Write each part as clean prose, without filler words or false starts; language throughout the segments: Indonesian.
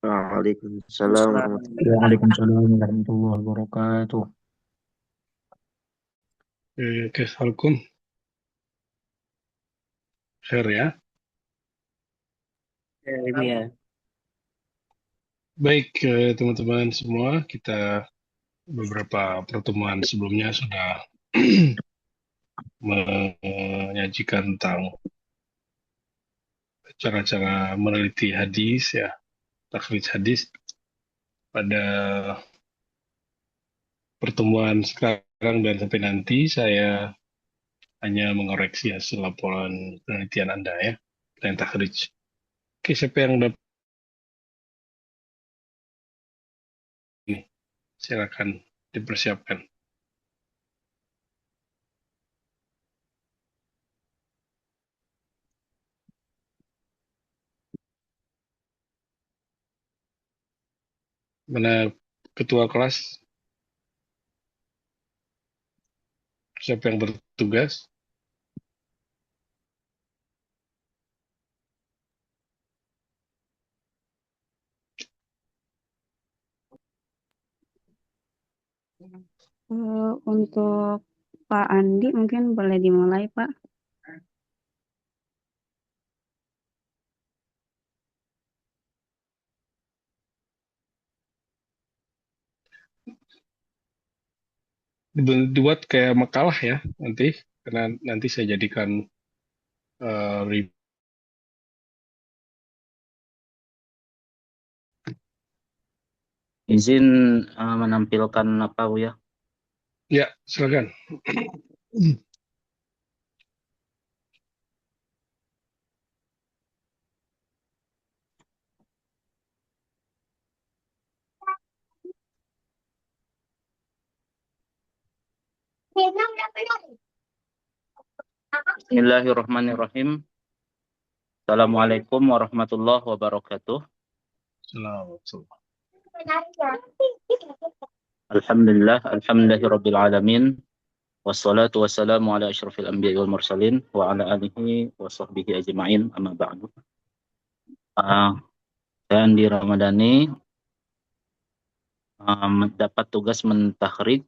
Waalaikumsalam Islam. warahmatullahi Waalaikumsalam warahmatullahi wabarakatuh. كيف حالكم؟ خير ya? Ini ya. Baik, teman-teman semua, kita beberapa pertemuan sebelumnya sudah menyajikan tentang cara-cara meneliti hadis ya, takhrij hadis. Pada pertemuan sekarang dan sampai nanti saya hanya mengoreksi hasil laporan penelitian Anda ya, dan takhrij. Oke, siapa yang dapat ini? Silakan dipersiapkan. Mana ketua kelas? Siapa yang bertugas? Untuk Pak Andi mungkin boleh dimulai, Pak. Dibuat kayak makalah ya nanti, karena nanti saya jadikan review. Izin menampilkan apa Bu ya? Ya, silakan. Bismillahirrahmanirrahim. Assalamualaikum warahmatullahi wabarakatuh. Selamat. Alhamdulillahirabbil alamin. Wassalatu wassalamu ala asyrafil anbiya'i wal mursalin wa ala alihi wa sahbihi ajma'in amma ba'du. Saya Andi Ramadhani dapat tugas mentakhrij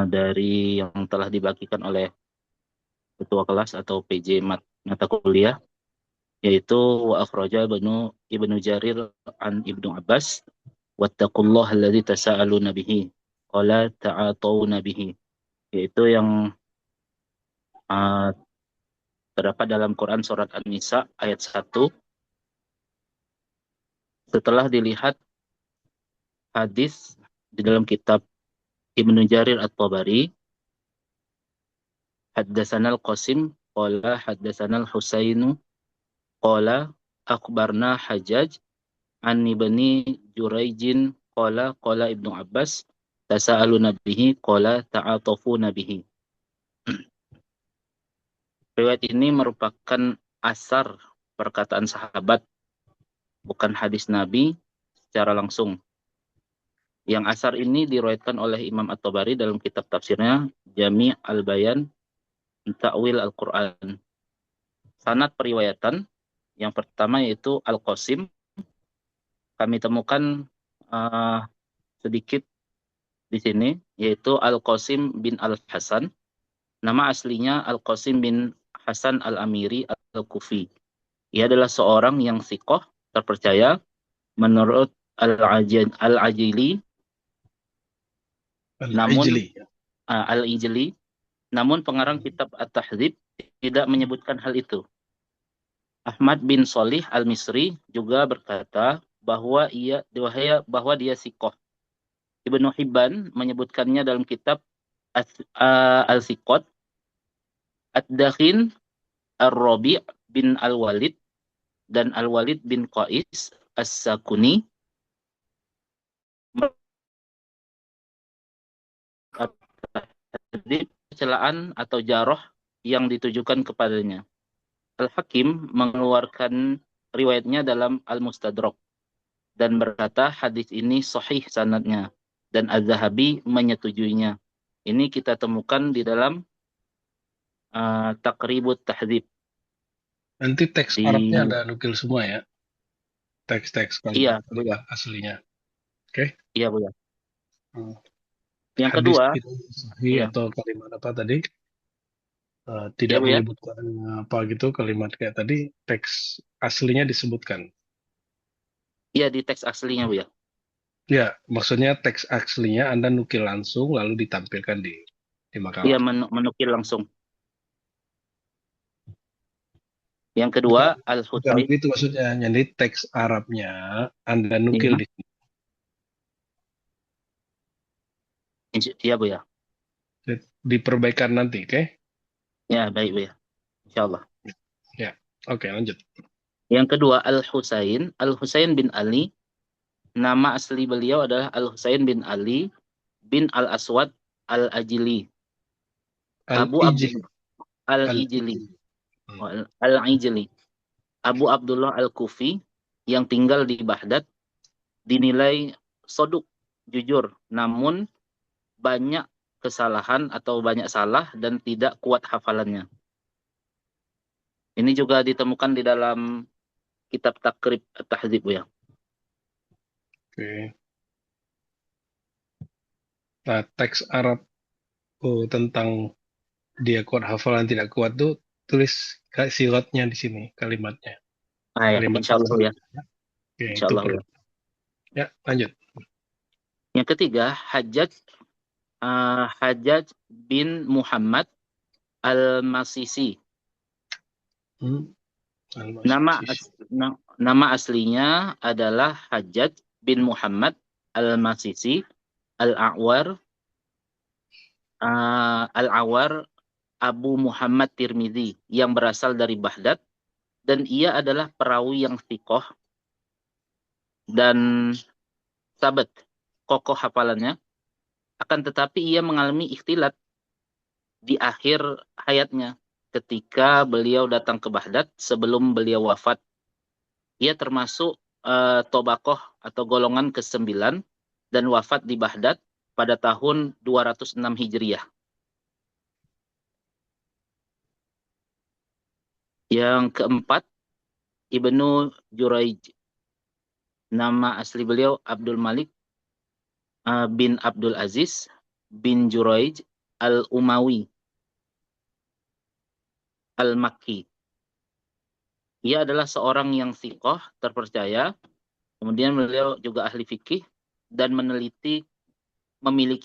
dari yang telah dibagikan oleh ketua kelas atau PJ mata kuliah, yaitu wa akhraja ibnu Jarir an Ibnu Abbas wattaqullaha alladzi tasaaluna bihi qala ta'atuna bihi, yaitu yang uh, terdapat dalam Quran surat An-Nisa ayat 1. Setelah dilihat hadis di dalam kitab Ibnu Jarir At-Tabari, haddatsana Al-Qasim qala haddatsana Al-Husainu qala akhbarna Hajjaj an ibni Juraijin qala qala Ibnu Abbas tasaaluna bihi qala ta'atafuna bihi. Riwayat ini merupakan asar perkataan sahabat, bukan hadis Nabi secara langsung. Yang asar ini diriwayatkan oleh Imam At-Tabari dalam kitab tafsirnya Jami' al-Bayan Ta'wil Al-Quran. Sanad periwayatan yang pertama yaitu Al-Qasim. Kami temukan sedikit di sini, yaitu Al-Qasim bin Al-Hasan. Nama aslinya Al-Qasim bin Hasan Al-Amiri Al-Kufi. Ia adalah seorang yang thiqah, terpercaya menurut Al-Ajili, Al-Ijli, namun pengarang kitab At-Tahdzib tidak menyebutkan hal itu. Ahmad bin Shalih Al-Misri juga berkata bahwa dia thiqah. Ibnu Hibban menyebutkannya dalam kitab Al-Thiqat. Ad-Dakhin Ar-Rabi' bin Al-Walid dan Al-Walid bin Qais As-Sakuni celaan atau jaroh yang ditujukan kepadanya. Al-Hakim mengeluarkan riwayatnya dalam Al-Mustadrak dan berkata hadis ini sahih sanadnya, dan Az-Zahabi menyetujuinya. Ini kita temukan di dalam Taqribut Tahdzib. Nanti teks Arabnya ada nukil semua ya. teks-teks Iya, Bu ya. kalimat aslinya. Oke. Iya, Bu ya. Hmm. Yang Hadis kedua, itu sahih iya, atau kalimat apa tadi? iya Tidak Bu ya. menyebutkan apa gitu kalimat kayak tadi, teks aslinya disebutkan. Iya di teks aslinya Bu ya. Ya, maksudnya teks aslinya Anda nukil langsung lalu ditampilkan di Iya makalah. menukil langsung. Yang kedua, Bukan, bukan Al-Husain. begitu maksudnya. Jadi teks Arabnya Anda nukil Iya, di sini. iya Bu ya. Diperbaikan nanti, oke? Ya, baik Bu ya. Insyaallah. Ya, oke lanjut. Yang kedua, Al-Husain. Al-Husain bin Ali. Nama asli beliau adalah Al-Husain bin Ali bin Al-Aswad Al-Ajili. Abu Al-Ijli. Abdullah Al-Ijili. Al-Ijli. Hmm. Al-Ijili. Abu Abdullah Al-Kufi yang tinggal di Baghdad, dinilai soduk, jujur, namun banyak kesalahan atau banyak salah dan tidak kuat hafalannya. Ini juga ditemukan di dalam kitab Takrib At-Tahdzib ya. Oke. Nah, teks Arab tentang dia kuat hafalan tidak kuat tuh tulis silatnya di sini kalimatnya. Ah, ya, Kalimat insya Allah ya. aslinya. Oke, Insya itu Allah perlu. ya. Ya, lanjut. Yang ketiga, Hajjaj bin Muhammad Al-Masisi. Hmm. Nama Al-Masisi. nama aslinya adalah Hajjaj bin Muhammad Al-Masisi Al-A'war Al-Awar Abu Muhammad Tirmidzi yang berasal dari Baghdad, dan ia adalah perawi yang thiqah dan sabat, kokoh hafalannya. Akan tetapi ia mengalami ikhtilat di akhir hayatnya ketika beliau datang ke Baghdad sebelum beliau wafat. Ia termasuk tobakoh atau golongan ke-9 dan wafat di Baghdad pada tahun 206 Hijriah. Yang keempat, Ibnu Juraij. Nama asli beliau Abdul Malik bin Abdul Aziz bin Juraij Al-Umawi Al-Makki. Ia adalah seorang yang thiqah, terpercaya. Kemudian beliau juga ahli fikih dan memiliki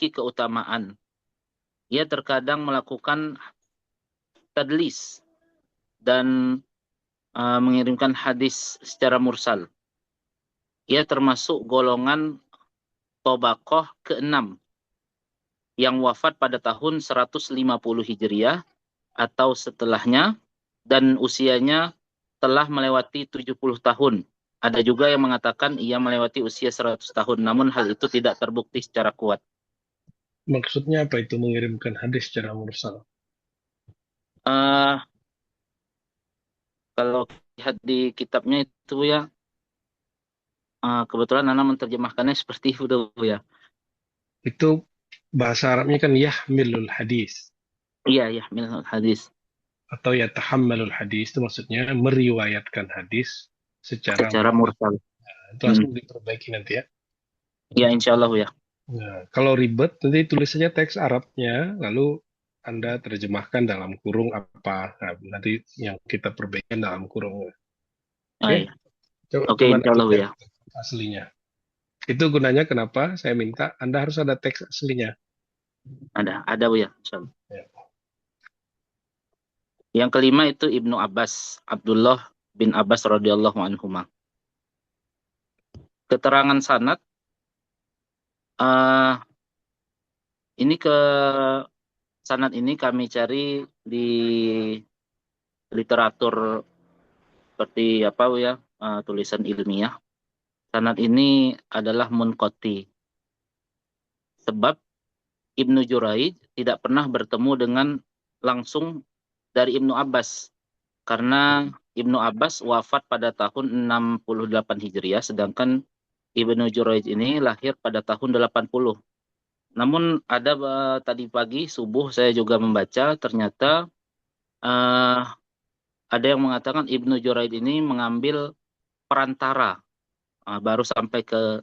keutamaan. Ia terkadang melakukan tadlis dan mengirimkan hadis secara mursal. Ia termasuk golongan Tobakoh ke-6 yang wafat pada tahun 150 Hijriah atau setelahnya, dan usianya telah melewati 70 tahun. Ada juga yang mengatakan ia melewati usia 100 tahun, namun hal itu tidak terbukti secara kuat. Maksudnya apa itu mengirimkan hadis secara mursal? Uh, Kalau lihat di kitabnya itu ya, kebetulan Nana menerjemahkannya seperti itu ya. Itu bahasa Arabnya kan yahmilul hadis Iya, ya, hadis atau yatahammalul hadis, itu maksudnya meriwayatkan hadis secara secara mursal. itu langsung diperbaiki nanti ya. Ya, insya Allah ya. Nah, kalau ribet nanti tulis saja teks Arabnya lalu Anda terjemahkan dalam kurung apa. Nah, nanti yang kita perbaikin dalam kurung. Oh, Oke, iya. Oke, coba insya nanti Allah cari ya. teks aslinya. Itu gunanya kenapa saya minta Anda harus ada teks aslinya. Ada ya, insya Allah. Ya. Yang kelima itu Ibnu Abbas, Abdullah bin Abbas radhiyallahu anhuma. Keterangan sanad, ini sanad ini kami cari di literatur seperti apa ya, tulisan ilmiah. Sanad ini adalah munqati. Sebab Ibnu Juraij tidak pernah bertemu dengan langsung dari Ibnu Abbas. Karena Ibnu Abbas wafat pada tahun 68 Hijriah, sedangkan Ibnu Juraij ini lahir pada tahun 80. Namun ada tadi pagi subuh saya juga membaca, ternyata ada yang mengatakan Ibnu Juraij ini mengambil perantara baru sampai ke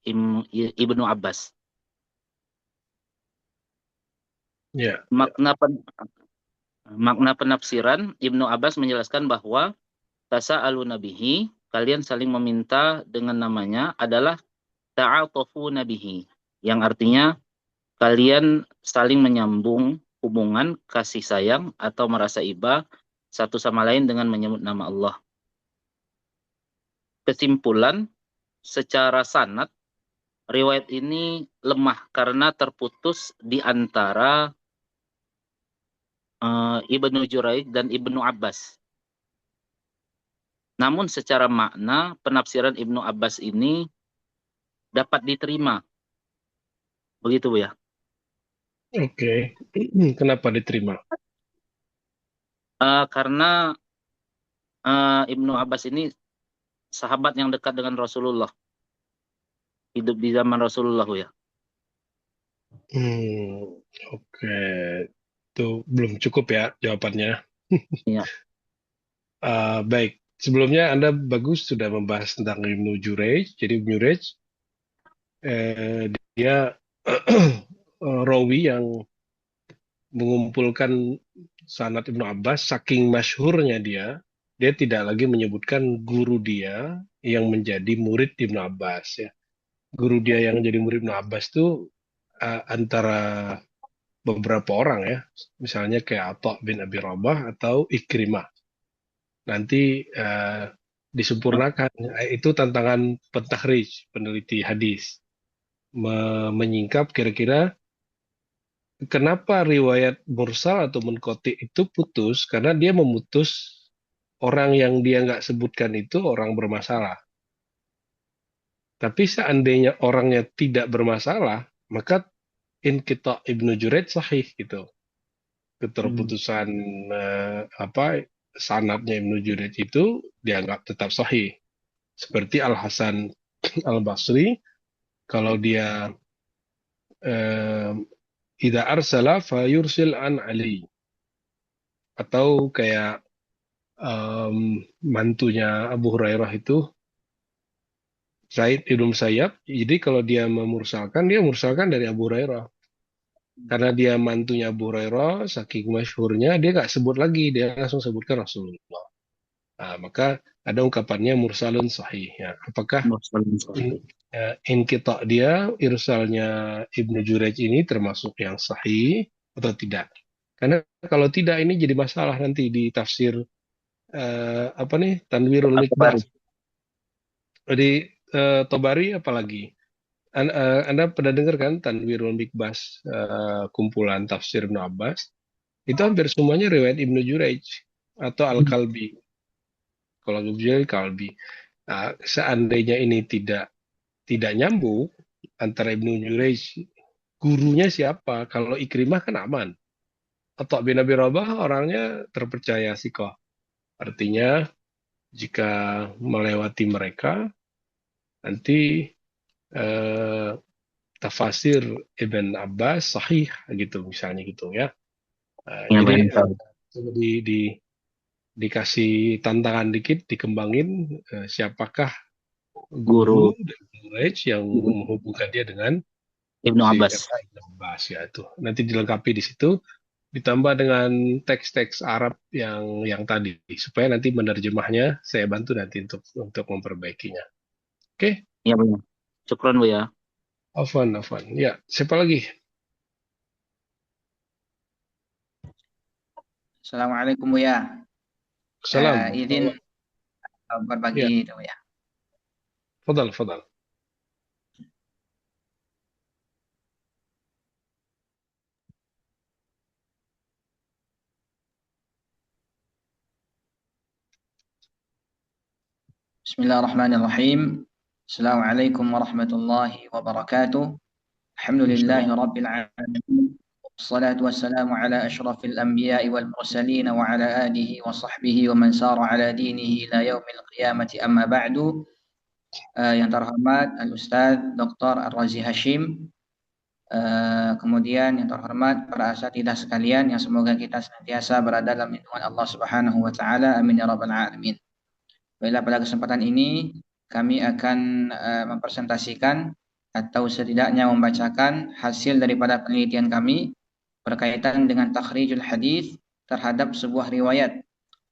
Ibnu Abbas. Ya. Makna penafsiran, Ibnu Abbas menjelaskan bahwa tasa'alu nabihi, kalian saling meminta dengan namanya, adalah ta'atofu nabihi, yang artinya kalian saling menyambung hubungan kasih sayang atau merasa iba satu sama lain dengan menyebut nama Allah. Kesimpulan, secara sanad, riwayat ini lemah karena terputus di antara Ibnu Juraij dan Ibnu Abbas. Namun secara makna, penafsiran Ibnu Abbas ini dapat diterima. Begitu, Bu, ya. Oke. Kenapa diterima? Karena Ibnu Abbas ini sahabat yang dekat dengan Rasulullah. Hidup di zaman Rasulullah, Bu, ya. Oke. Itu belum cukup ya jawabannya. Iya. Baik. Sebelumnya Anda bagus sudah membahas tentang Ibnu Jurayj. Jadi Ibnu Jurayj dia rawi yang mengumpulkan sanad Ibnu Abbas. Saking masyhurnya dia tidak lagi menyebutkan guru dia yang menjadi murid Ibnu Abbas ya. Guru dia yang jadi murid Ibnu Abbas itu antara beberapa orang ya, misalnya kayak Atha bin Abi Rabah atau Ikrimah. Nanti disempurnakan. Itu tantangan pentakhrij, peneliti hadis, menyingkap kira-kira kenapa riwayat mursal atau munqati itu putus, karena dia memutus orang yang dia nggak sebutkan itu orang bermasalah. Tapi seandainya orangnya tidak bermasalah, maka inqita Ibnu Jurayj sahih gitu. Keterputusan sanadnya Ibnu Jurayj itu dianggap tetap sahih. Seperti Al Hasan Al Basri, kalau dia idza arsala fa yursil an Ali, atau kayak mantunya Abu Hurairah itu Zaid ibn Musayyab. Jadi kalau dia memursalkan, dia mursalkan dari Abu Hurairah. Karena dia mantunya Abu Hurairah, saking masyhurnya, dia nggak sebut lagi, dia langsung sebutkan Rasulullah. Nah, maka ada ungkapannya mursalun sahih. Ya. Apakah inqita dia, irsalnya Ibnu Jurayj ini termasuk yang sahih atau tidak? Karena kalau tidak, ini jadi masalah nanti di tafsir Tanwirul Mikbas. Di Tobari apalagi? Anda pernah dengar kan Tanwirul Mikbas, kumpulan tafsir Ibnu Abbas? Itu hampir semuanya riwayat Ibnu Jurayj atau Al-Kalbi. Kalau Ibnu Jurayj, Kalbi. Nah, seandainya ini tidak nyambung antara Ibnu Jurayj, gurunya siapa? Kalau Ikrimah kan aman. Atau bin Abi Rabah orangnya terpercaya sikoh. Artinya jika melewati mereka, nanti tafasir Ibn Abbas sahih gitu misalnya gitu ya. Jadi dikasih tantangan dikit, dikembangin siapakah guru dan Jurayj yang menghubungkan dia dengan Ibnu Abbas. Ibnu Abbas ya itu. Nanti dilengkapi di situ, ditambah dengan teks-teks Arab yang tadi, supaya nanti menerjemahnya saya bantu nanti untuk memperbaikinya. Oke? Iya, Bu. Syukran, Bu, ya. Afwan. Ya, siapa lagi? Assalamualaikum, Bu, ya. Salam. Izin berbagi itu, ya. Fadal. Bismillahirrahmanirrahim. Assalamualaikum warahmatullahi wabarakatuh. Alhamdulillahi rabbil alamin. Wassalatu wassalamu ala asyrafil anbiya'i wal mursalin wa ala alihi wa sahbihi wa man sara ala dinihi ila yaumil qiyamati, amma ba'du. Yang terhormat Al-Ustaz Dr. Ar-Razi Hashim, kemudian yang terhormat para asatidzah sekalian, yang semoga kita senantiasa berada dalam lindungan Allah Subhanahu wa taala, amin ya rabbal alamin. Baiklah, pada kesempatan ini kami akan mempresentasikan atau setidaknya membacakan hasil daripada penelitian kami berkaitan dengan takhrijul hadis terhadap sebuah riwayat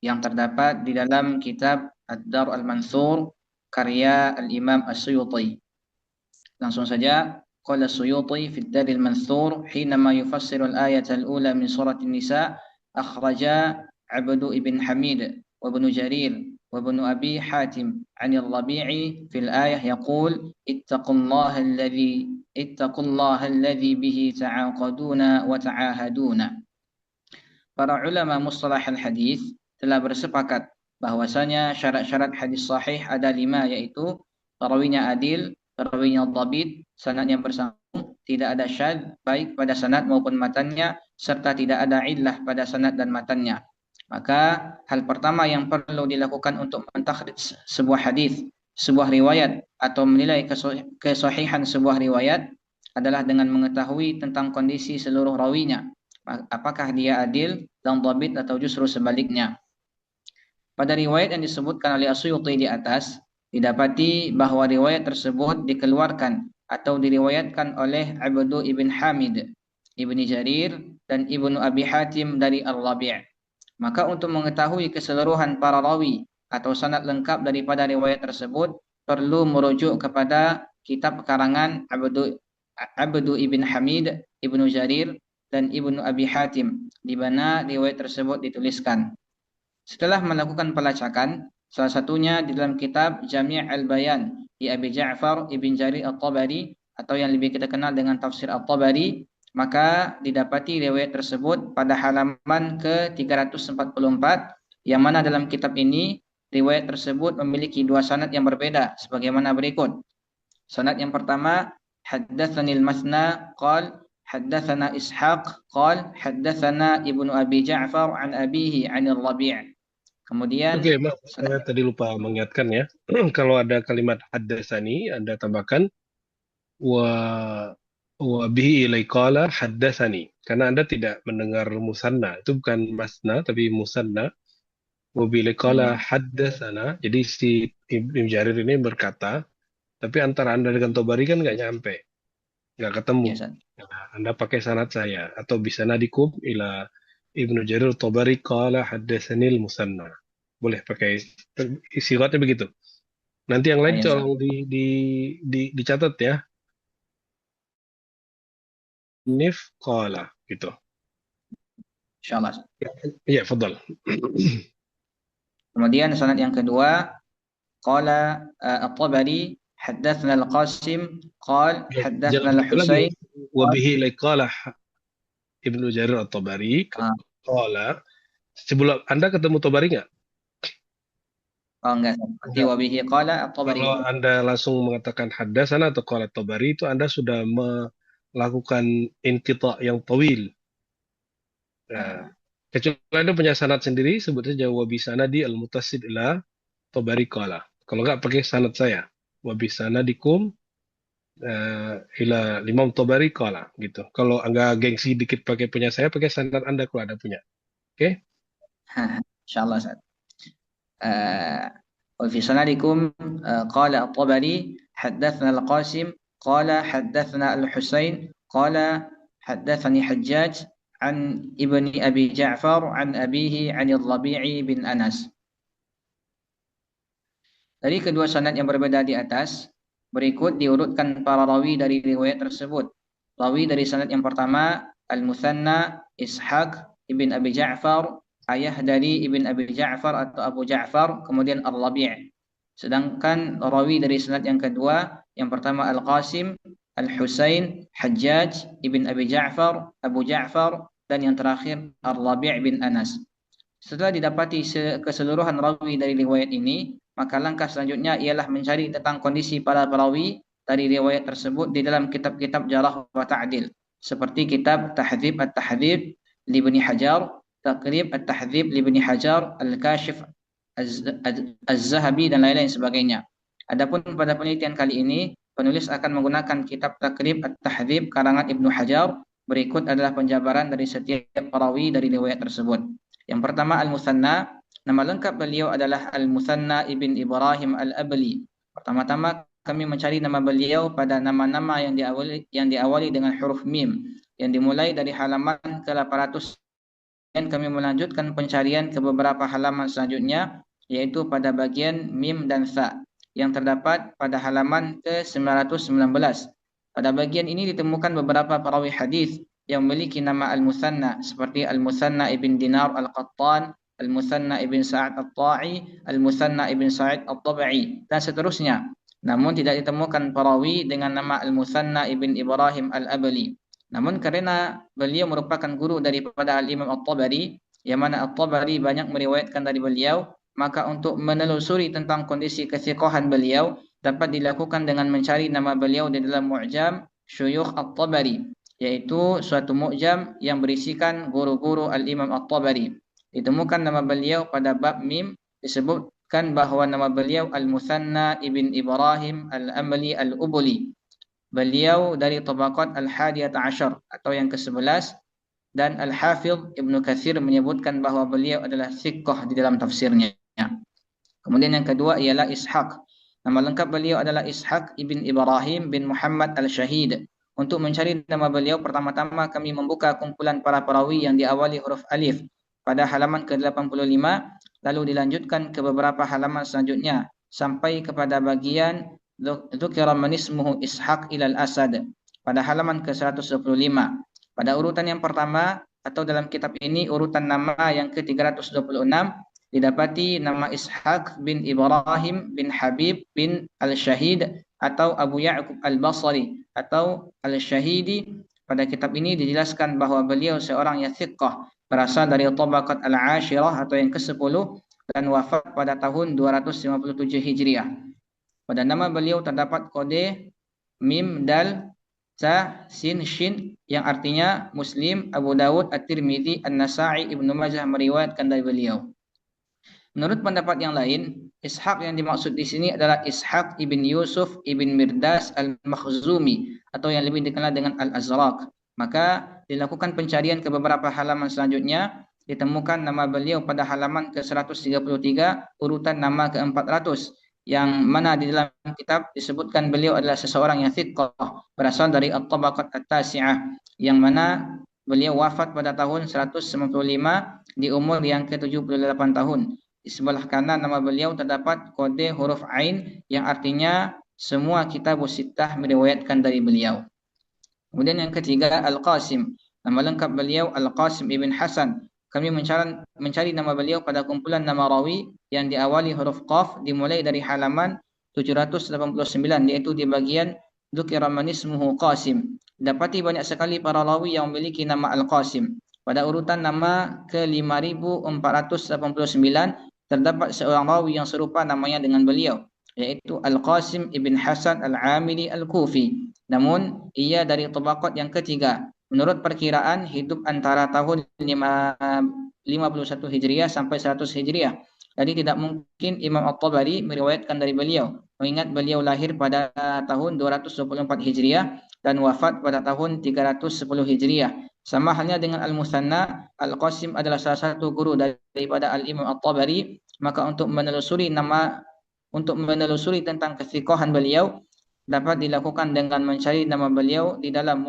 yang terdapat di dalam kitab Ad-Dar Al-Mansur karya Al-Imam As-Suyuti. Langsung saja, qala As-Suyuti fi Ad-Dar Al-Mansur hinama yufassiru al-ayat al-ula min surah An-Nisa akhraja Abdu ibn Hamid wa ibn Jarir wa ibn Abi Hatim 'an al-Rabi'i fil ayah yaqul ittaqullaha alladhi bihi ta'aqaduna wa ta'ahaduna. Para ulama mustalah al-hadis telah bersepakat bahwasanya syarat-syarat hadis sahih ada 5, yaitu perawinya adil, perawinya dhabit, sanad yang bersambung, tidak ada syadz baik pada sanad maupun matannya, serta tidak ada illah pada sanad dan matannya. Maka hal pertama yang perlu dilakukan untuk mentakhrij sebuah hadis, sebuah riwayat atau menilai kesahihan sebuah riwayat adalah dengan mengetahui tentang kondisi seluruh rawinya. Apakah dia adil dan dhabit atau justru sebaliknya. Pada riwayat yang disebutkan oleh As-Suyuti di atas, didapati bahwa riwayat tersebut dikeluarkan atau diriwayatkan oleh Abdu ibn Hamid, Ibni Jarir, dan Ibnu Abi Hatim dari Ar-Rabi'. Maka untuk mengetahui keseluruhan para rawi atau sanad lengkap daripada riwayat tersebut, perlu merujuk kepada kitab karangan Abdu ibn Hamid, Ibnu Jarir, dan Ibnu Abi Hatim, di mana riwayat tersebut dituliskan. Setelah melakukan pelacakan, salah satunya di dalam kitab Jami' al-Bayan di Abi Ja'far Ibn Jarir At-Tabari, atau yang lebih kita kenal dengan tafsir At-Tabari, maka didapati riwayat tersebut pada halaman ke-344, yang mana dalam kitab ini riwayat tersebut memiliki 2 sanad yang berbeda sebagaimana berikut. Sanad yang pertama, haddatsanil Masna qala haddatsana Ishaq qala haddatsana Ibnu Abi Ja'far an abihi 'anil Rabi'. Kemudian Oke, maaf, saya tadi lupa mengingatkan ya. Kalau ada kalimat haddatsani, Anda tambahkan wa bihi ilai qala haddatsani. Karena Anda tidak mendengar musanna. Itu bukan masna tapi musanna. Wa bihi ilai qala haddatsana. Jadi si Ibnu Jarir ini berkata, tapi antara Anda dengan Tobari kan nggak nyampe. Nggak ketemu. Ya, Nah, Anda pakai sanad saya. Atau bisa nadikum ila Ibnu Jarir Tabari qala haddatsanil musanna. Boleh pakai siratnya begitu. Nanti yang lain ya, tolong dicatat ya. Nif qala gitu. insyaallah. Iya, fadal. Kemudian sanad yang kedua, qala At-Tabari haddatsana Al-Qasim qala haddatsana Al-Husain Wa bihi ilai qala Ibnu Jarir At-Tabari qala. Sebelum Anda ketemu Tabari nggak? Oh enggak, seperti wa bihi qala At-Tabari. Kalau Anda langsung mengatakan haddatsana atau qala Tabari, itu Anda sudah melakukan inqita' yang tawil. Nah, kecuali Anda punya sanad sendiri, sebut saja wa bi sanadi al-muttasil ila Tabari qala. Kalau nggak pakai sanad saya, wa bi sanadikum ila Imam Tabari qala gitu. Kalau Anda gengsi dikit pakai punya saya, pakai sanad Anda kalau ada punya. Oke? Insyaallah, Ustaz. وفي سندكم قال الطبري حدثنا القاسم قال حدثنا الحسين قال حدثني حجاج عن ابن أبي جعفر عن أبيه عن الربيع بن أنس. Dari kedua sanad yang berbeda di atas, berikut diurutkan para rawi dari riwayat tersebut. Rawi dari sanad yang pertama, Al-Muthanna Ishaq ibn Abi Ja'far, ayah dari Ibn Abi Ja'far atau Abu Ja'far, kemudian Ar-Rabi'. Sedangkan rawi dari sanad yang kedua, yang pertama Al-Qasim, Al-Husain, Hajjaj, Ibn Abi Ja'far, Abu Ja'far, dan yang terakhir Ar-Rabi' bin Anas. Setelah didapati keseluruhan rawi dari riwayat ini, maka langkah selanjutnya ialah mencari tentang kondisi para perawi dari riwayat tersebut di dalam kitab-kitab jarah wa ta'dil, seperti kitab Tahdhib At-Tahdhib li Ibnu Hajar, Taqrib At-Tahdhib li Ibnu Hajar, Al-Kashif Az-Zahabi, dan lain-lain sebagainya. Adapun pada penelitian kali ini, penulis akan menggunakan kitab Taqrib At-Tahdhib karangan Ibnu Hajar. Berikut adalah penjabaran dari setiap perawi dari riwayat tersebut. Yang pertama, Al-Muthanna. Nama lengkap beliau adalah Al-Muthanna ibn Ibrahim Al-Abli. Pertama-tama kami mencari nama beliau pada nama-nama yang diawali dengan huruf mim yang dimulai dari halaman ke-800. Dan kami melanjutkan pencarian ke beberapa halaman selanjutnya, yaitu pada bagian mim dan tha yang terdapat pada halaman ke-919. Pada bagian ini ditemukan beberapa perawi hadis yang memiliki nama Al-Muthanna seperti Al-Muthanna ibn Dinar Al-Qattan, Al-Muthanna ibn Sa'ad Al-Ta'i, Al-Muthanna ibn Sa'id Al-Tabi'i, dan seterusnya. Namun tidak ditemukan perawi dengan nama Al-Muthanna ibn Ibrahim Al-Abali. Namun karena beliau merupakan guru daripada Al-Imam At-Tabari, yang mana At-Tabari banyak meriwayatkan dari beliau, maka untuk menelusuri tentang kondisi kesiqahan beliau dapat dilakukan dengan mencari nama beliau di dalam Mu'jam Syuyukh At-Tabari, yaitu suatu mu'jam yang berisikan guru-guru Al-Imam At-Tabari. Ditemukan nama beliau pada bab mim, disebutkan bahwa nama beliau Al-Muthanna ibn Ibrahim Al-Amali Al-Ubuli. Beliau dari tabaqat Al-Hadiyata Ashar atau yang ke-11, dan Al-Hafidh Ibnu Katsir menyebutkan bahwa beliau adalah thiqah di dalam tafsirnya. Kemudian yang kedua ialah Ishaq. Nama lengkap beliau adalah Ishaq ibn Ibrahim bin Muhammad Al-Shahid. Untuk mencari nama beliau, pertama-tama kami membuka kumpulan para perawi yang diawali huruf alif pada halaman ke-85, lalu dilanjutkan ke beberapa halaman selanjutnya sampai kepada bagian dzukira man ismuhu Ishaq ilal Asad pada halaman ke-125. Pada urutan yang pertama atau dalam kitab ini urutan nama yang ke-326 didapati nama Ishaq bin Ibrahim bin Habib bin Al-Shahid atau Abu Ya'qub Al-Basri atau Al-Shahidi. Pada kitab ini dijelaskan bahwa beliau seorang yang thiqah, berasal dari tabaqat Al-Ashirah atau yang ke-10 dan wafat pada tahun 257 Hijriah. Pada nama beliau terdapat kode mim dal sa sin shin yang artinya Muslim, Abu Dawud, At-Tirmidzi, An-Nasa'i, Ibnu Majah meriwayatkan dari beliau. Menurut pendapat yang lain, Ishaq yang dimaksud di sini adalah Ishaq ibn Yusuf ibn Mirdas al-Makhzumi atau yang lebih dikenal dengan Al-Azraq. Maka dilakukan pencarian ke beberapa halaman selanjutnya, ditemukan nama beliau pada halaman ke-133 urutan nama ke-400, yang mana di dalam kitab disebutkan beliau adalah seseorang yang thiqah, berasal dari At-Tabaqat At-Tasi'ah, yang mana beliau wafat pada tahun 195 di umur yang ke-78 tahun. Di sebelah kanan nama beliau terdapat kode huruf Ain yang artinya semua kitab sittah meriwayatkan dari beliau. Kemudian yang ketiga Al-Qasim. Nama lengkap beliau Al-Qasim ibn Hasan. Kami mencari nama beliau pada kumpulan nama rawi yang diawali huruf Qaf dimulai dari halaman 789, yaitu di bagian dzukira man ismuhu Qasim. Dapati banyak sekali para rawi yang memiliki nama Al-Qasim. Pada urutan nama ke-5489 terdapat seorang rawi yang serupa namanya dengan beliau, yaitu Al-Qasim ibn Hasan Al-Amili Al-Kufi. Namun ia dari tabaqat yang ketiga. Menurut perkiraan hidup antara tahun 51 Hijriah sampai 100 Hijriah. Jadi tidak mungkin Imam At-Tabari meriwayatkan dari beliau, mengingat beliau lahir pada tahun 224 Hijriah dan wafat pada tahun 310 Hijriah. Sama halnya dengan Al-Muthanna, Al-Qasim adalah salah satu guru daripada Al-Imam At-Tabari. Maka untuk menelusuri tentang kesiqahan beliau dapat dilakukan dengan mencari nama beliau di dalam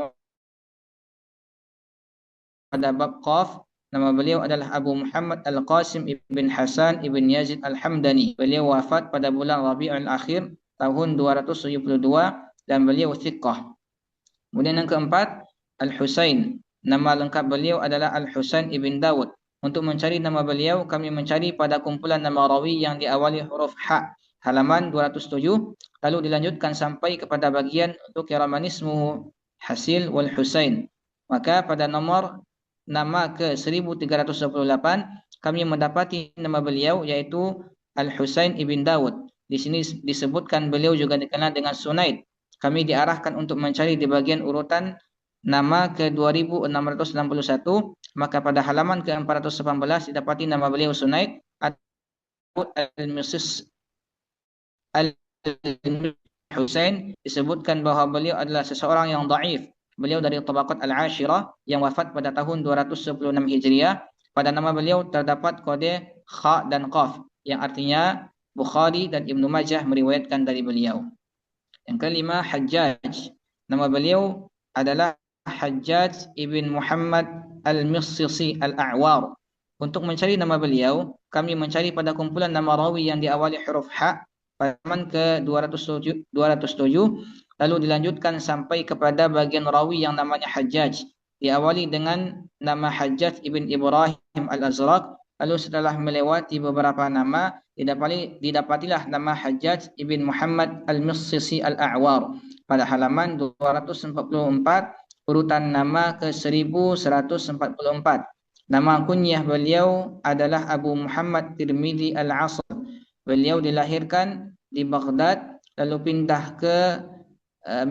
pada bab Qaf. Nama beliau adalah Abu Muhammad Al-Qasim ibn Hasan ibn Yazid Al-Hamdani. Beliau wafat pada bulan Rabi'ul Akhir tahun 272 dan beliau thiqah. Kemudian yang keempat, Al-Husain. Nama lengkap beliau adalah Al-Husain ibn Dawud. Untuk mencari nama beliau, kami mencari pada kumpulan nama rawi yang diawali huruf Ha, halaman 207, lalu dilanjutkan sampai kepada bagian dzukira man ismuhu Hasil wal Husain. Maka pada nomor nama ke-1328 kami mendapati nama beliau yaitu Al-Husain ibn Dawud. Di sini disebutkan beliau juga dikenal dengan Sunaid. Kami diarahkan untuk mencari di bagian urutan nama ke-2661, maka pada halaman ke-418 didapati nama beliau Sunaid Al-Misis Al-Husain. Disebutkan bahwa beliau adalah seseorang yang dhaif. Beliau dari tabaqat Al-Ashirah yang wafat pada tahun 296 Hijriah. Pada nama beliau terdapat kode Kha dan Qaf yang artinya Bukhari dan Ibnu Majah meriwayatkan dari beliau. Yang kelima, Hajjaj. Nama beliau adalah Hajjaj ibn Muhammad al-Missisi al-A'war. Untuk mencari nama beliau, kami mencari pada kumpulan nama rawi yang diawali huruf ha pada halaman ke 207, lalu dilanjutkan sampai kepada bagian rawi yang namanya Hajjaj. Diawali dengan nama Hajjaj ibn Ibrahim al-Azraq, lalu setelah melewati beberapa nama, didapatilah nama Hajjaj ibn Muhammad al-Missisi al-A'war pada halaman 244, urutan nama ke 1144. Nama kunyah beliau adalah Abu Muhammad Tirmidzi al-Asr. Beliau dilahirkan di Baghdad lalu pindah ke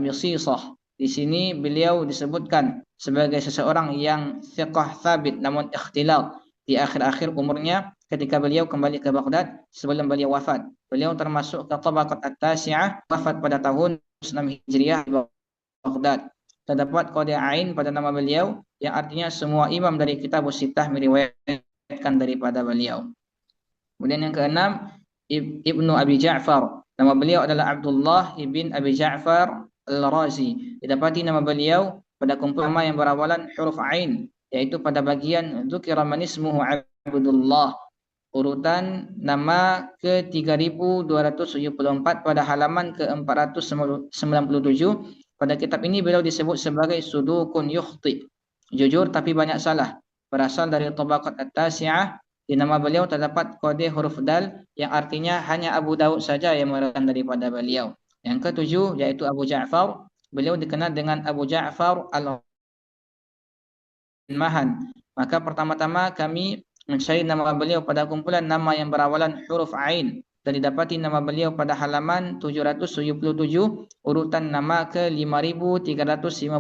Misisah. Di sini beliau disebutkan sebagai seseorang yang thiqah thabit namun ikhtilat di akhir-akhir umurnya ketika beliau kembali ke Baghdad sebelum beliau wafat. Beliau termasuk ke tabaqat at-tasi'ah, wafat pada tahun 6 Hijriah di Baghdad. Terdapat kode ain pada nama beliau yang artinya semua imam dari kitab Sittah meriwayatkan daripada beliau. Kemudian yang keenam, Ibnu Abi Ja'far. Nama beliau adalah Abdullah ibn Abi Ja'far al-Razi. Didapati nama beliau pada kumpulan nama yang berawalan huruf ain, yaitu pada bagian dzukira man ismuhu Abdullah, urutan nama ke 3274 pada halaman ke 497. Pada kitab ini beliau disebut sebagai sudukun yukhti, jujur tapi banyak salah. Berasal dari tabaqat at-tasi'ah. Di nama beliau terdapat kode huruf dal yang artinya hanya Abu Daud saja yang meriwayatkan daripada beliau. Yang ketujuh yaitu Abu Ja'far. Beliau dikenal dengan Abu Ja'far al-Mahan. Maka pertama-tama kami mencari nama beliau pada kumpulan nama yang berawalan huruf ain dan didapati nama beliau pada halaman 777, urutan nama ke 5355.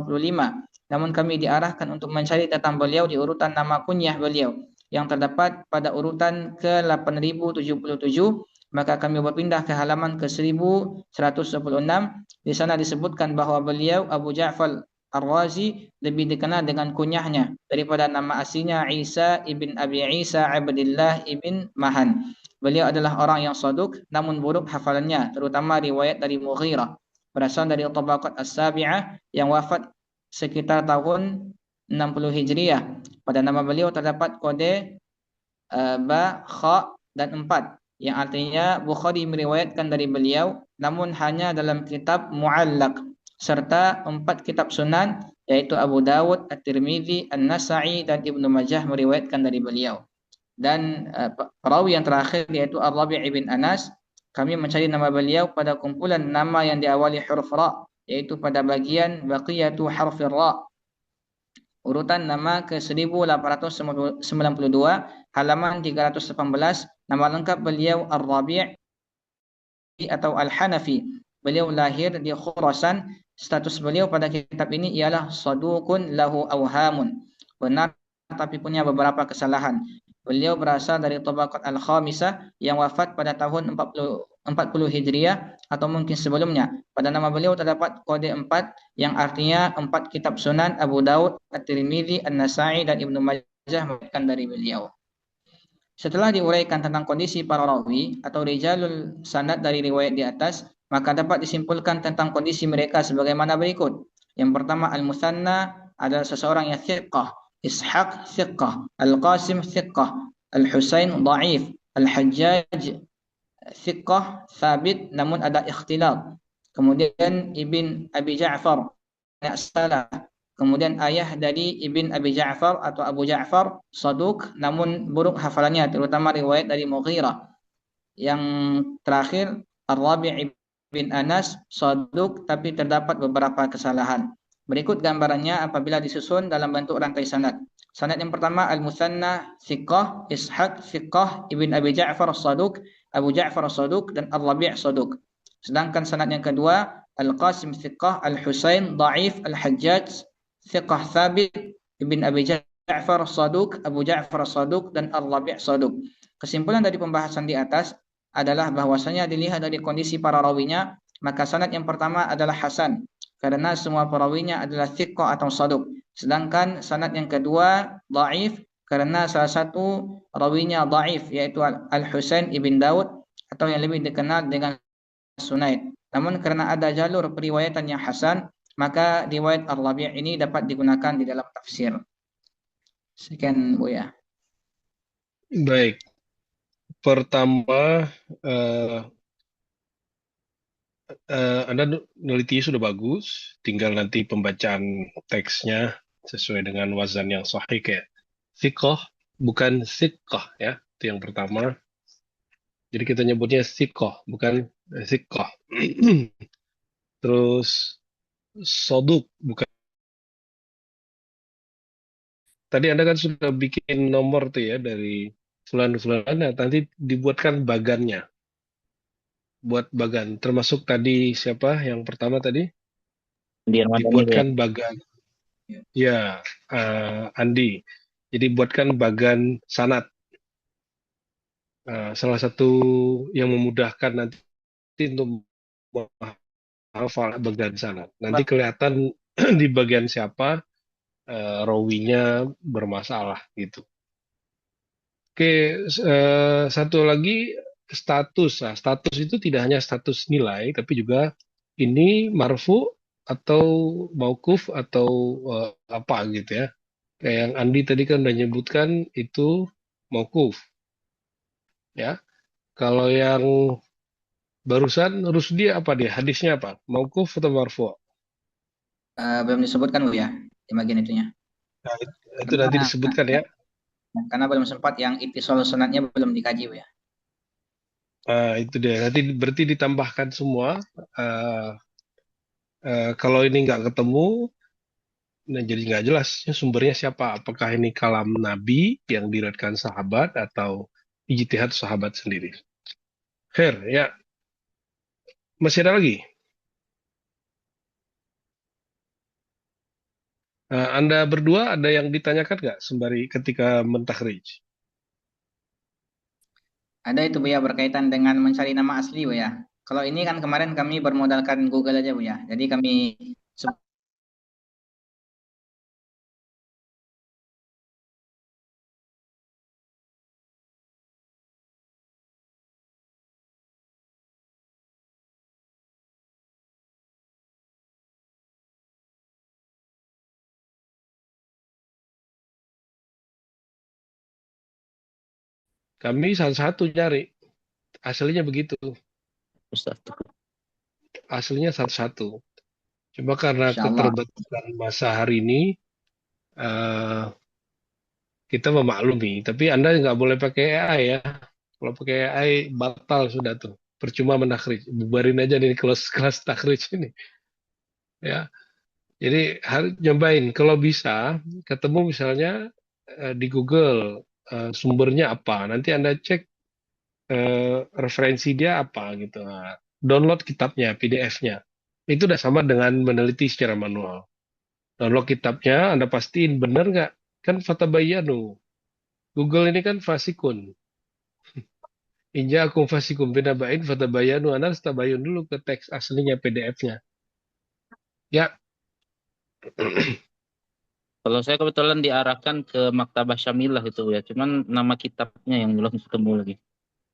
Namun kami diarahkan untuk mencari tentang beliau di urutan nama kunyah beliau yang terdapat pada urutan ke 8077. Maka kami berpindah ke halaman ke 1116. Di sana disebutkan bahwa beliau Abu Ja'far Ar-Razi lebih dikenal dengan kunyahnya daripada nama aslinya Isa ibn Abi Isa Abdillah ibn Mahan. Beliau adalah orang yang saduk namun buruk hafalannya, terutama riwayat dari Mughirah. Berasal dari tabaqat as-sabi'ah yang wafat sekitar tahun 60 Hijriah. Pada nama beliau terdapat kode ba, kha dan 4 yang artinya Bukhari meriwayatkan dari beliau namun hanya dalam kitab Mu'allaq serta 4 kitab sunan yaitu Abu Dawud, At-Tirmidzi, An-Nasa'i dan Ibnu Majah meriwayatkan dari beliau. Dan perawi yang terakhir yaitu Ar-Rabi' ibn Anas, kami mencari nama beliau pada kumpulan nama yang diawali huruf ra, yaitu pada bagian baqiyatu harfir ra, urutan nama ke 1892, halaman 318. Nama lengkap beliau Ar-Rabi' atau Al-Hanafi. Beliau lahir di Khurasan. Status beliau pada kitab ini ialah sadukun lahu awhamun, benar tapi punya beberapa kesalahan. Beliau berasal dari tabaqat al-khamisah yang wafat pada tahun 40 Hijriah atau mungkin sebelumnya. Pada nama beliau terdapat kode 4 yang artinya 4 kitab sunan Abu Daud, At-Tirmidzi, An-Nasa'i dan Ibnu Majah meriwayatkan dari beliau. Setelah diuraikan tentang kondisi para rawi atau rijalul sanad dari riwayat di atas, maka dapat disimpulkan tentang kondisi mereka sebagaimana berikut. Yang pertama, al-Muthanna adalah seseorang yang thiqah, Ishaq thiqah, Al-Qasim thiqah, Al-Husain dhaif, Al-Hajjaj thiqah thabit namun ada ikhtilat. Kemudian Ibn Abi Ja'far banyak salah. Kemudian ayah dari Ibn Abi Ja'far atau Abu Ja'far saduk namun buruk hafalannya, terutama riwayat dari Mughirah. Yang terakhir Ar-Rabi' bin Anas saduk tapi terdapat beberapa kesalahan. Berikut gambarannya apabila disusun dalam bentuk rantai sanad. Sanad yang pertama Al-Muthanna thiqah, Ishaq thiqah, Ibn Abi Ja'far saduk, Abu Ja'far saduk dan Ar-Rabi' saduk. Sedangkan sanad yang kedua Al-Qasim thiqah, Al-Husain dhaif, Al-Hajjaj thiqah thabit, Ibn Abi Ja'far saduk, Abu Ja'far saduk dan Ar-Rabi' saduk. Kesimpulan dari pembahasan di atas adalah bahwasanya dilihat dari kondisi para rawinya, maka sanad yang pertama adalah hasan karena semua perawinya adalah thiqah atau saduk. Sedangkan sanad yang kedua dhaif karena salah satu rawinya dhaif yaitu Al-Husain ibn Daud atau yang lebih dikenal dengan Sunaid. Namun karena ada jalur periwayatan yang hasan, maka riwayat Ar-Rabi' ini dapat digunakan di dalam tafsir. Sekian Buya. Baik, pertama eh, Anda nelitinya sudah bagus, tinggal nanti pembacaan teksnya sesuai dengan wazan yang sahih kayak thiqah, bukan siqah ya, itu yang pertama. Jadi kita nyebutnya thiqah, bukan thiqah. Terus soduk, bukan. Tadi Anda kan sudah bikin nomor tuh ya dari fulan-fulan, nah, nanti dibuatkan bagannya. Buat bagan, termasuk tadi siapa yang pertama tadi? Di Ramadhani Bu ya. Dibuatkan bagan. Ya, Andi. Jadi buatkan bagan sanad. Salah satu yang memudahkan nanti untuk menghafal bagan sanad. Nanti kelihatan di bagian siapa rawinya bermasalah gitu. Oke, satu lagi status. Nah, status itu tidak hanya status nilai, tapi juga ini marfu atau mauquf atau apa gitu ya. Kayak yang Andi tadi kan udah nyebutkan itu mauquf ya. Kalau yang barusan Rusdi apa dia? Hadisnya apa? Mauquf atau marfu? Belum disebutkan Buya di bagian itunya. Nah, itu nanti Karena disebutkan ya. karena belum sempat yang ittisal sunatnya belum dikaji Buya. Itu dia. Nanti berarti ditambahkan semua. Eh, kalau ini nggak ketemu, nah jadi nggak jelas ya, sumbernya siapa. Apakah ini kalam Nabi yang diriwayatkan sahabat atau ijtihad sahabat sendiri. Khair, ya. Masih ada lagi? Anda berdua ada yang ditanyakan nggak sembari ketika mentakhrij? Ada itu Buya berkaitan dengan mencari nama asli Buya. Kalau ini kan kemarin kami bermodalkan Google aja Buya. Jadi kami Kami satu-satu cari. Aslinya begitu. Ustaz. Aslinya satu-satu. Cuma karena Insya Allah. keterbatasan masa hari ini, eh, kita memaklumi. Tapi Anda nggak boleh pakai AI ya. Kalau pakai AI, batal sudah tuh. Percuma menakhrij. Bubarin aja nih kelas takhrij ini. Ya. Jadi harus nyobain. Kalau bisa, ketemu misalnya di Google, sumbernya apa. Nanti Anda cek referensi dia apa gitu. Nah, download kitabnya, PDF-nya. Itu udah sama dengan meneliti secara manual. Download kitabnya, Anda pastiin benar nggak? Kan fatabayanu. Google ini kan fasikun. Inja akum fasikum binabain fatabayanu. Anda harus tabayun dulu ke teks aslinya PDF-nya. Ya, Kalau saya kebetulan diarahkan ke Maktabah Syamilah itu ya, cuman nama kitabnya yang belum ketemu lagi.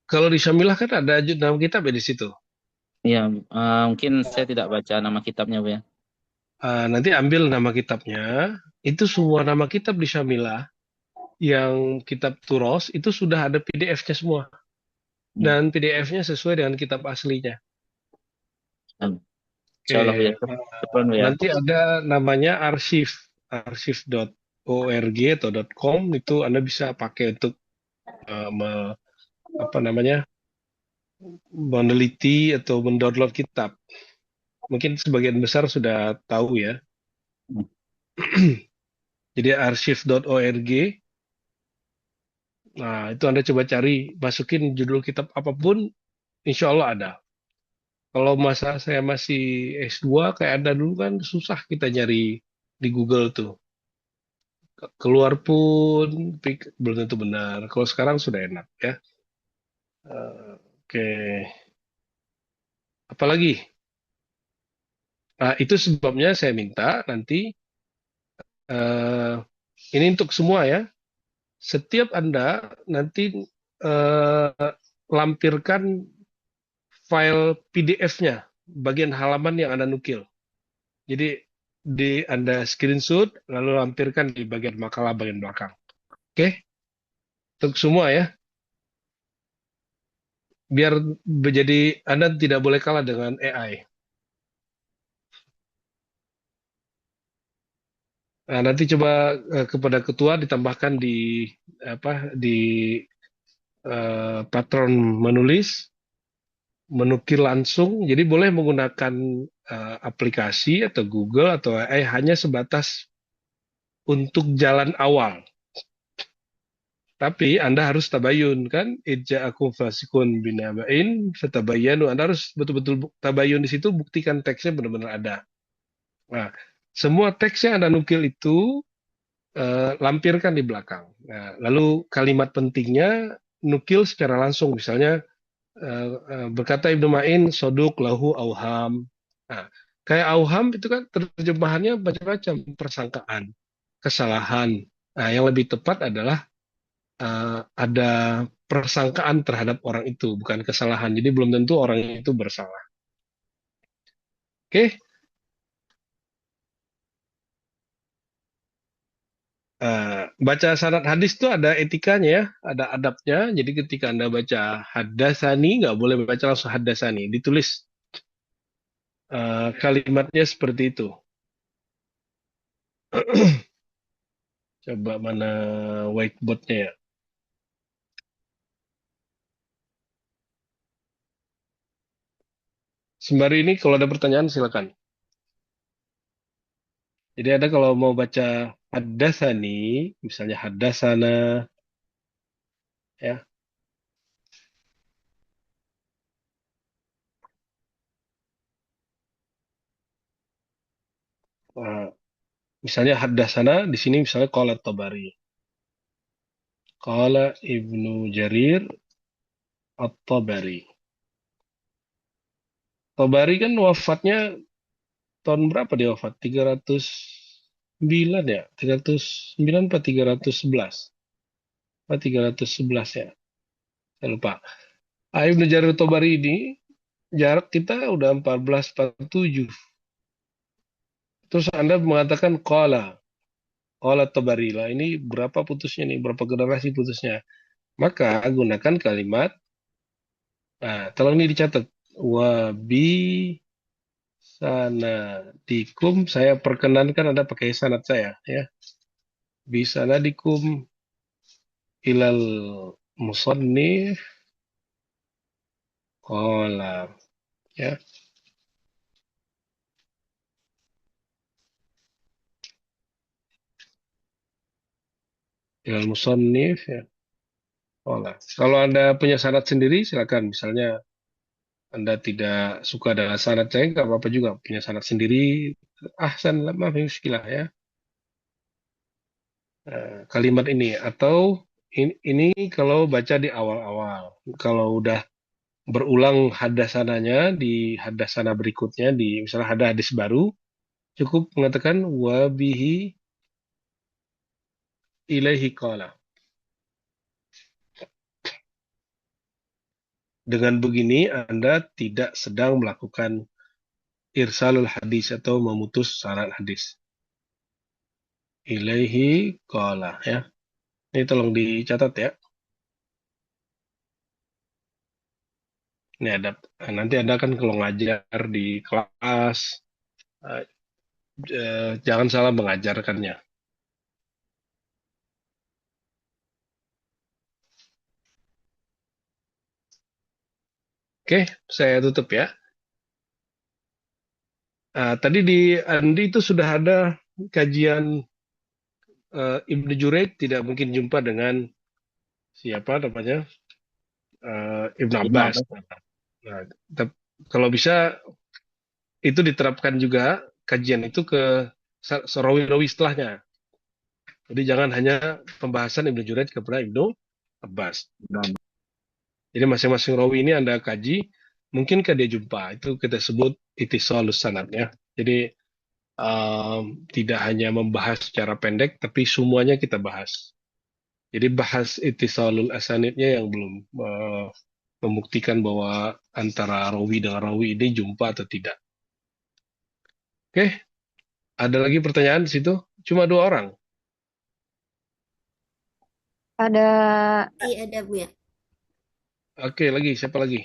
kalau di Syamilah kan ada nama kitab ya di situ. Iya, mungkin saya tidak baca nama kitabnya Bu ya. Nanti ambil nama kitabnya. Itu semua nama kitab di Syamilah yang kitab Turos itu sudah ada PDF-nya semua. Hmm. Dan PDF-nya sesuai dengan kitab aslinya. Insya Allah Bu ya. Oke, Syukran Bu ya. nanti ada namanya arsip.org atau .com itu Anda bisa pakai untuk apa namanya meneliti atau mendownload kitab. Mungkin sebagian besar sudah tahu ya. Hmm. Jadi arsip.org. Nah, itu Anda coba cari, masukin judul kitab apapun, insya Allah ada. Kalau masa saya masih S2, kayak Anda dulu kan susah kita nyari di Google tuh. Keluar pun belum tentu benar. Kalau sekarang sudah enak ya. Oke, apalagi? Nah, itu sebabnya saya minta nanti eh, ini untuk semua ya. Setiap Anda nanti lampirkan file PDF-nya, bagian halaman yang Anda nukil. Jadi Anda screenshot, lalu lampirkan di bagian makalah bagian belakang. Oke? Untuk semua ya. Biar menjadi Anda tidak boleh kalah dengan AI. Nah, nanti coba kepada ketua ditambahkan di patron menulis, menukil langsung. Jadi boleh menggunakan aplikasi atau Google atau AI hanya sebatas untuk jalan awal. Tapi Anda harus tabayun kan, ija'akum fasikun binaba'in fatabayanu. Anda harus betul-betul tabayun di situ, buktikan teksnya benar-benar ada. Nah, semua teks yang Anda nukil itu lampirkan di belakang. Nah, lalu kalimat pentingnya nukil secara langsung, misalnya berkata Ibnu Ma'in soduk lahu auham. Nah, kayak auham itu kan terjemahannya macam-macam, persangkaan, kesalahan. Nah, yang lebih tepat adalah ada persangkaan terhadap orang itu, bukan kesalahan. Jadi belum tentu orang itu bersalah. Oke? Baca sanad hadis itu ada etikanya ya, ada adabnya. Jadi ketika Anda baca hadasani, nggak boleh baca langsung hadasani. Ditulis kalimatnya seperti itu. Coba mana whiteboardnya ya. Sembari ini kalau ada pertanyaan silakan. Jadi ada kalau mau baca hadasani, misalnya hadasana, ya. Misalnya hadasana di sini misalnya qala Tabari. Qala Ibnu Jarir At-Tabari. Tabari kan wafatnya tahun berapa dia wafat? 309 ya? 309 atau 311? Oh, 311 ya. Saya lupa. Ibnu Jarir Tabari ini jarak kita udah 1447. Terus Anda mengatakan qala Tabari lah. Ini berapa putusnya nih? Berapa generasi putusnya? Maka gunakan kalimat, tolong ini dicatat. Wabi sanadikum, saya perkenankan Anda pakai sanad saya ya. Bisanadikum ilal musannif qala ya. Ilal musannif ya. Qala. Kalau Anda punya sanad sendiri silakan, misalnya Anda tidak suka dengan sanad saya, nggak apa-apa juga punya sanad sendiri. Ahsan, maaf muskilah ya. Kalimat ini atau ini kalau baca di awal-awal. Kalau udah berulang hadasananya di hadasana berikutnya, di misalnya ada hadis baru, cukup mengatakan wabihi ilaihi qala. Dengan begini Anda tidak sedang melakukan irsalul hadis atau memutus sanad hadis. Ilaihi qala ya. Ini tolong dicatat ya. Ini ada. Nanti Anda kan kalau ngajar di kelas jangan salah mengajarkannya. Oke, saya tutup ya. Tadi di Andi itu sudah ada kajian Ibnu Jurayj tidak mungkin jumpa dengan siapa namanya Ibnu Abbas. Nah, kalau bisa itu diterapkan juga kajian itu ke rawi-rawi setelahnya. Jadi jangan hanya pembahasan Ibnu Jurayj kepada Ibnu Abbas. Jadi masing-masing rawi ini Anda kaji, mungkinkah dia jumpa? Itu kita sebut ittisalus sanad ya. Jadi tidak hanya membahas secara pendek, tapi semuanya kita bahas. Jadi bahas ittisalul asanidnya yang belum membuktikan bahwa antara rawi dengan rawi ini jumpa atau tidak. Oke, ada lagi pertanyaan di situ? Cuma 2 orang. Ada Iya, ada Bu ya. Oke, siapa lagi?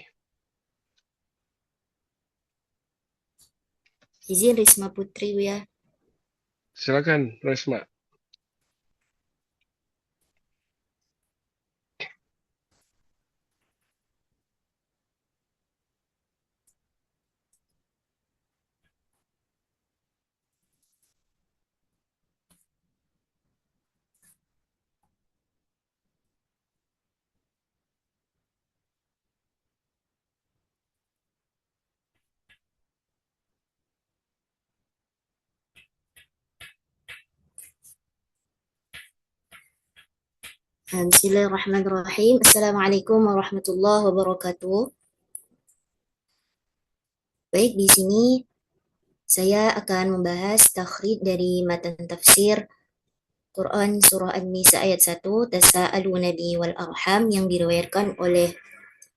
Izin Risma Putri Bu ya. Silakan, Resma. Bismillahirrahmanirrahim. Assalamualaikum warahmatullahi wabarakatuh. Baik, di sini saya akan membahas takhrij dari matan tafsir Quran Surah An-Nisa ayat 1, Tasa'aluna Nabi wal Arham, yang diriwayatkan oleh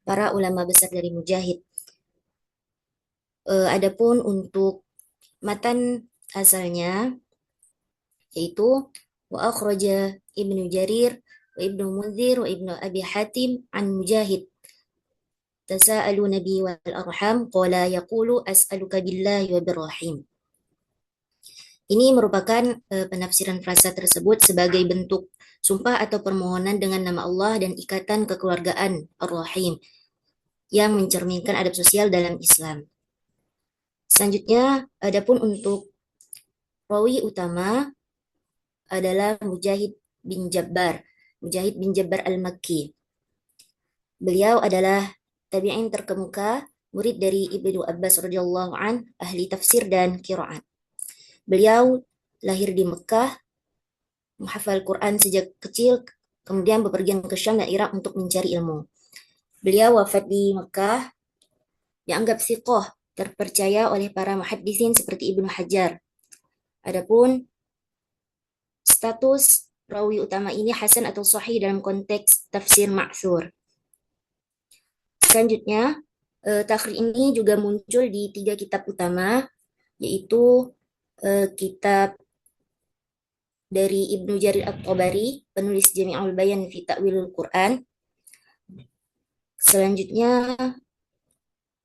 para ulama besar dari Mujahid. Adapun untuk matan asalnya, yaitu wa akhraja Ibnu Jarir wa Ibnu Munzir wa Ibnu Abi Hatim an Mujahid tasa'aluna bi wal arham qala yaqulu as'aluka billahi wa birrahim. Ini merupakan penafsiran frasa tersebut sebagai bentuk sumpah atau permohonan dengan nama Allah dan ikatan kekeluargaan Ar-Rahim yang mencerminkan adab sosial dalam Islam. Selanjutnya, adapun untuk rawi utama adalah Mujahid bin Jabbar Al-Makki. Beliau adalah tabi'in terkemuka, murid dari Ibnu Abbas radhiyallahu an, ahli tafsir dan qiraat. Beliau lahir di Mekah, menghafal Quran sejak kecil, kemudian bepergian ke Syam dan Irak untuk mencari ilmu. Beliau wafat di Mekah, dianggap thiqah, terpercaya oleh para muhaddisin seperti Ibnu Hajar. Adapun status rawi utama ini hasan atau sahih dalam konteks tafsir ma'thur. Selanjutnya, takhrij ini juga muncul di 3 kitab utama, yaitu kitab dari Ibnu Jarir At-Tabari, penulis Jami'ul Bayan fi Ta'wilul Quran. Selanjutnya,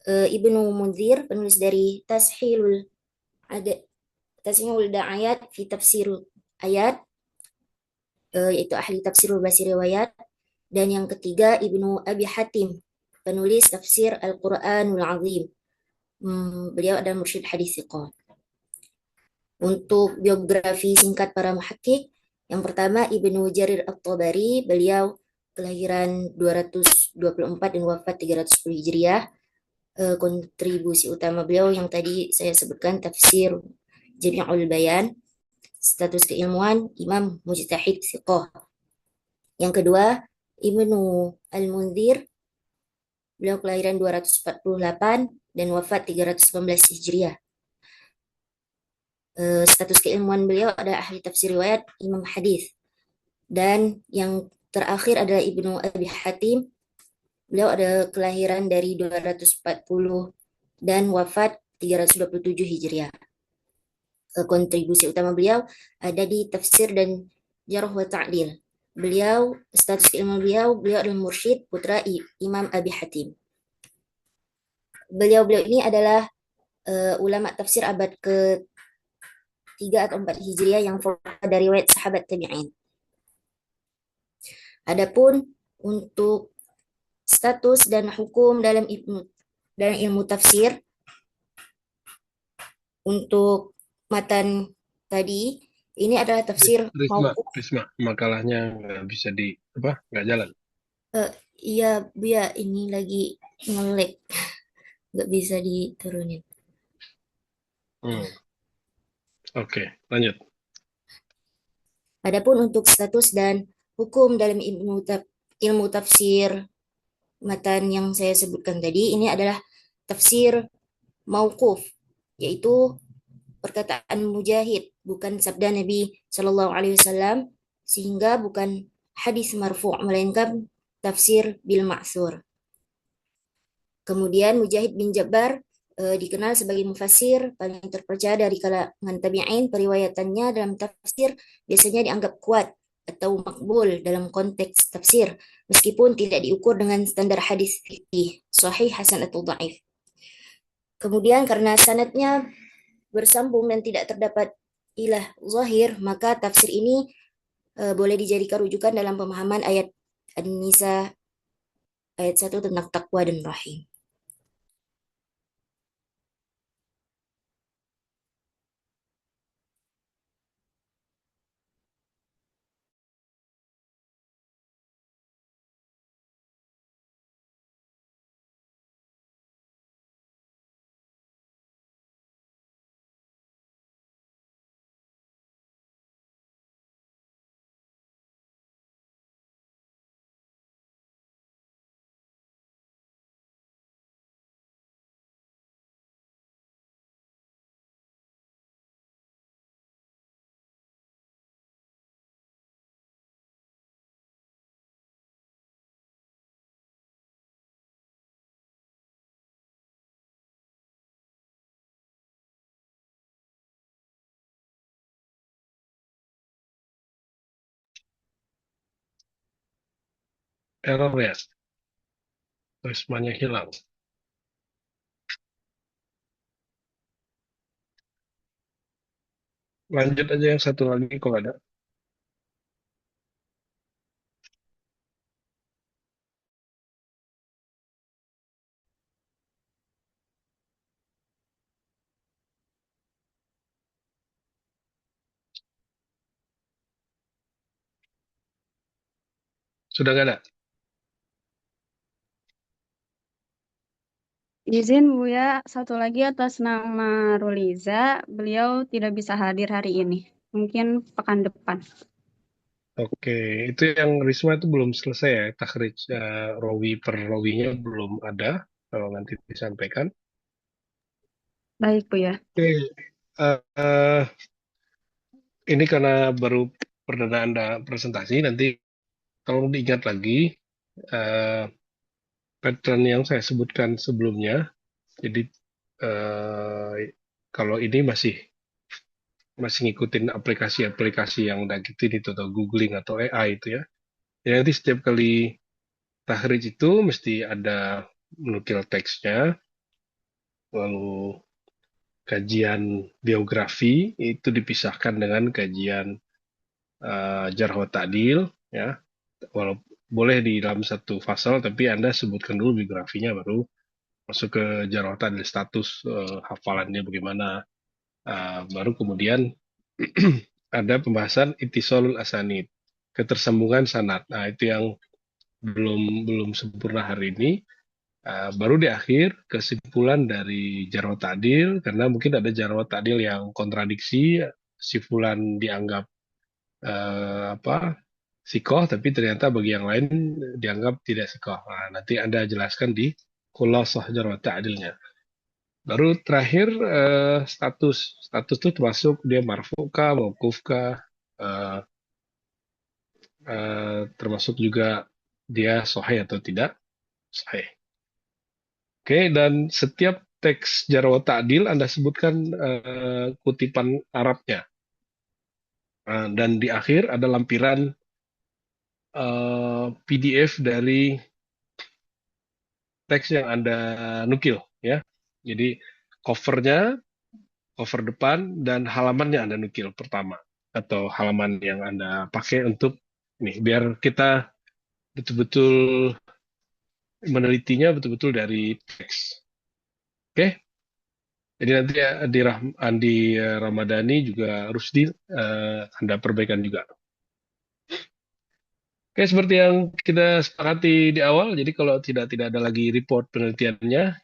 Ibnu Munzir, penulis dari Tashilul Da'ayat fi Tafsirul Ayat, yaitu ahli tafsirul basi riwayat. Dan yang ketiga, Ibnu Abi Hatim, penulis tafsir Al-Quranul Azim. Beliau adalah mursyid hadis thiqah. Untuk biografi singkat para muhakkik, yang pertama Ibnu Jarir At-Tabari, beliau kelahiran 224 dan wafat 310 Hijriah. Kontribusi utama beliau yang tadi saya sebutkan, tafsir Jami'ul Bayan. Status keilmuan imam mujtahid thiqah. Yang kedua, Ibnu Al-Munzir, beliau kelahiran 248 dan wafat 319 Hijriah. Status keilmuan beliau adalah ahli tafsir riwayat, imam hadis. Dan yang terakhir adalah Ibnu Abi Hatim, beliau ada kelahiran dari 240 dan wafat 327 Hijriah. Kontribusi utama beliau ada di tafsir dan jarh wa ta'dil. Beliau, status keilmuan beliau adalah mursyid putra Imam Abi Hatim. Beliau ini adalah ulama tafsir abad ke-3 atau 4 Hijriah yang fuqaha dari riwayat sahabat tabi'in. Adapun untuk status dan hukum dalam ilmu tafsir, untuk matan tadi, ini adalah tafsir mauquf. Risma, makalahnya nggak bisa nggak jalan. Iya, Bu ya, ini lagi nge-lag. Nggak bisa diturunin. Oke, lanjut. Adapun untuk status dan hukum dalam ilmu tafsir matan yang saya sebutkan tadi, ini adalah tafsir mauquf, yaitu perkataan Mujahid, bukan sabda Nabi Shallallahu Alaihi Wasallam, sehingga bukan hadis marfu', melainkan tafsir bil ma'thur. Kemudian Mujahid bin Jabbar dikenal sebagai mufassir paling terpercaya dari kalangan tabi'in. Periwayatannya dalam tafsir biasanya dianggap kuat atau makbul dalam konteks tafsir, meskipun tidak diukur dengan standar hadis fikih, sahih, hasan atau dhaif. Kemudian karena sanadnya bersambung dan tidak terdapat ilah zahir, maka tafsir ini boleh dijadikan rujukan dalam pemahaman ayat An-Nisa ayat 1 tentang takwa dan rahim. Error ya, tulisannya hilang. Lanjut aja yang satu lagi kalau ada. Sudah nggak ada? Izin Buya, satu lagi atas nama Ruliza, beliau tidak bisa hadir hari ini. Mungkin pekan depan. Oke, itu yang Risma itu belum selesai ya, takhrij rawi per rawinya belum ada, kalau nanti disampaikan. Baik Buya. Oke, eh, ini karena baru perdana Anda presentasi, nanti kalau diingat lagi eh, pattern yang saya sebutkan sebelumnya, jadi kalau ini masih ngikutin aplikasi-aplikasi yang udah gitu itu atau googling atau AI itu ya. Ya nanti setiap kali tahrij itu mesti ada menukil teksnya, lalu kajian biografi itu dipisahkan dengan kajian jarh wa ta'dil ya. Walaupun boleh di dalam satu pasal tapi Anda sebutkan dulu biografinya baru masuk ke jarh wa ta'dil, status hafalannya bagaimana. Baru kemudian ada pembahasan ittisalul asanid, ketersambungan sanad. Nah, itu yang belum sempurna hari ini. Baru di akhir kesimpulan dari jarh wa ta'dil, karena mungkin ada jarh wa ta'dil yang kontradiksi, si fulan dianggap sikoh, tapi ternyata bagi yang lain dianggap tidak sikoh. Nah, nanti Anda jelaskan di khulasah jarh wa ta'dilnya. Baru terakhir status itu termasuk dia marfu'kah, mauqufkah, termasuk juga dia sahih atau tidak sahih. Oke, dan setiap teks jarh wa ta'dil Anda sebutkan kutipan Arabnya. Dan di akhir ada lampiran PDF dari teks yang Anda nukil ya. Jadi cover depan dan halamannya Anda nukil pertama atau halaman yang Anda pakai untuk nih biar kita betul-betul menelitinya betul-betul dari teks. Oke? Jadi nanti Andi Ramadhani juga Rusdi Anda perbaikan juga. Oke, seperti yang kita sepakati di awal, jadi kalau tidak ada lagi report penelitiannya,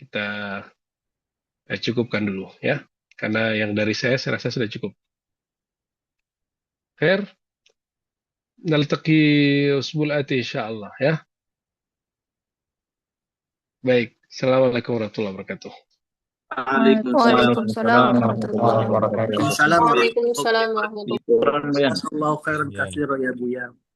kita cukupkan dulu ya. Karena yang dari saya rasa sudah cukup. Khair, naltaqi usbul ati insyaallah ya. Baik, Assalamualaikum warahmatullahi wabarakatuh. Waalaikumsalam warahmatullahi wabarakatuh. Waalaikumsalam warahmatullahi wabarakatuh. Waalaikumsalam warahmatullahi wabarakatuh. Kurang, Bayan. Jazakallahu khairan katsiran ya Buya.